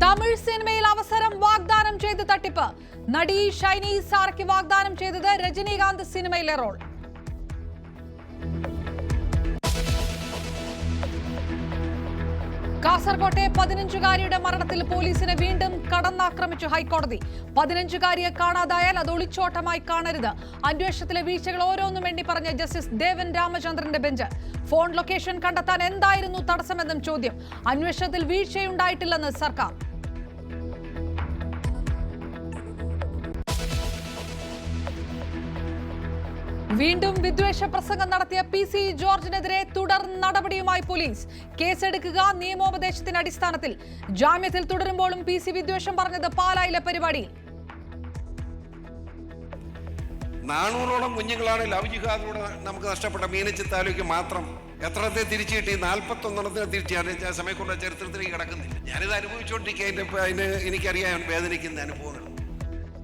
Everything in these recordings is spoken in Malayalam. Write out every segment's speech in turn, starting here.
തമിഴ് സിനിമയിൽ അവസരം വാഗ്ദാനം ചെയ്ത് തട്ടിപ്പ്. നടി ഷൈനി സാറയ്ക്ക് വാഗ്ദാനം ചെയ്തത് രജനീകാന്ത് സിനിമയിലെ റോൾ. കാസർകോട്ടെ 15-കാരിയുടെ മരണത്തിൽ പോലീസിനെ വീണ്ടും കടന്നാക്രമിച്ചു ഹൈക്കോടതി. 15-കാരിയെ കാണാതായാൽ അത് ഒളിച്ചോട്ടമായി കാണരുത്. അന്വേഷണത്തിലെ വീഴ്ചകൾ ഓരോന്നും എണ്ണി പറഞ്ഞ ജസ്റ്റിസ് ദേവൻ രാമചന്ദ്രന്റെ ബെഞ്ച്. ഫോൺ ലൊക്കേഷൻ കണ്ടെത്താൻ എന്തായിരുന്നു തടസ്സമെന്നും ചോദ്യം. അന്വേഷണത്തിൽ വീഴ്ചയുണ്ടായിട്ടില്ലെന്ന് സർക്കാർ. വീണ്ടും വിദ്വേഷ പ്രസംഗം നടത്തിയ PC ജോർജിനെതിരെ തുടർ നടപടിയുമായി പോലീസ്. കേസെടുക്കുക നിയമോപദേശത്തിന്റെ അടിസ്ഥാനത്തിൽ. ജാമ്യത്തിൽ തുടരുമ്പോഴും PC വിദ്വേഷം പറഞ്ഞത് പാലായിലെ പരിപാടിയിൽ. 400ഓളം കുഞ്ഞുങ്ങളാണ് ലവ് ജിഹാദിലൂടെ നമുക്ക് നഷ്ടപ്പെട്ട മീനച്ചി താലൂക്ക് മാത്രം. എത്രത്തെ തിരിച്ചു കിട്ടി? 41 തിരിച്ചാണ് സമയത്തുള്ള ചരിത്രത്തിലേക്ക് കിടക്കുന്നില്ല. ഞാനിത് അനുഭവിച്ചുകൊണ്ടിരിക്കുക. അതിന് എനിക്കറിയാൻ വേദനിക്കുന്ന അനുഭവങ്ങൾ.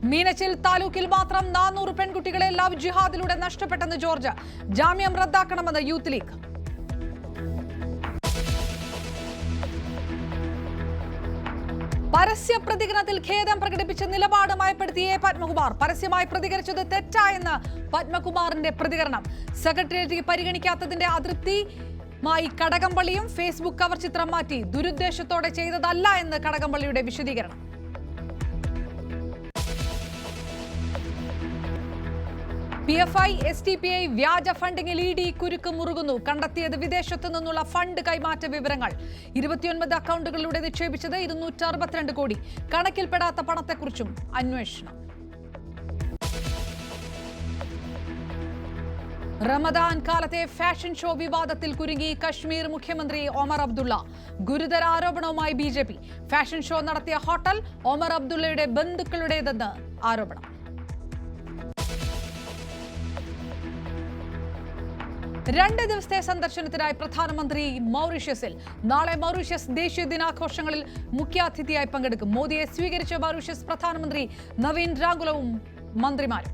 മീനച്ചിൽ താലൂക്കിൽ മാത്രം 400 പെൺകുട്ടികളെ ലവ് ജിഹാദിലൂടെ നഷ്ടപ്പെട്ടെന്ന് ജോർജ്. ജാമ്യം റദ്ദാക്കണമെന്ന് യൂത്ത് ലീഗ്. പരസ്യ പ്രതികരണത്തിൽ ഖേദം പ്രകടിപ്പിച്ച നിലപാട് മയപ്പെടുത്തി A. പത്മകുമാർ. പരസ്യമായി പ്രതികരിച്ചത് തെറ്റായെന്ന് പത്മകുമാറിന്റെ പ്രതികരണം. സെക്രട്ടേറിയറ്റ് പരിഗണിക്കാത്തതിന്റെ അതൃപ്തിയുമായി കടകംപള്ളിയും ഫേസ്ബുക്ക് കവർ ചിത്രം മാറ്റി. ദുരുദ്ദേശത്തോടെ ചെയ്തതല്ല എന്ന് കടകംപള്ളിയുടെ വിശദീകരണം. PFI STPI വ്യാജ ഫണ്ടിങ്ങിൽ ED കുരുക്ക് മുറുകുന്നു. കണ്ടെത്തിയത് വിദേശത്തു നിന്നുള്ള ഫണ്ട് കൈമാറ്റ വിവരങ്ങൾ. 29 അക്കൗണ്ടുകളിലൂടെ നിക്ഷേപിച്ചത് 262 കോടി. കണക്കിൽപ്പെടാത്ത പണത്തെക്കുറിച്ചും അന്വേഷണം. റമദാൻ കാലത്തെ ഫാഷൻ ഷോ വിവാദത്തിൽ കുരുങ്ങി കശ്മീർ മുഖ്യമന്ത്രി ഒമർ അബ്ദുള്ള. ഗുരുതര ആരോപണവുമായി BJP. ഫാഷൻ ഷോ നടത്തിയ ഹോട്ടൽ ഒമർ അബ്ദുള്ളയുടെ ബന്ധുക്കളുടേതെന്ന് ആരോപണം. 2 ദിവസത്തെ സന്ദർശനത്തിനായി പ്രധാനമന്ത്രി മൗറീഷ്യസിൽ. നാളെ മൗറീഷ്യസ് ദേശീയ ദിനാഘോഷങ്ങളിൽ മുഖ്യാതിഥിയായി പങ്കെടുക്കും. മോദിയെ സ്വീകരിച്ച മൗറീഷ്യസ് പ്രധാനമന്ത്രി നവീൻ രാങ്കുലവും മന്ത്രിമാരും.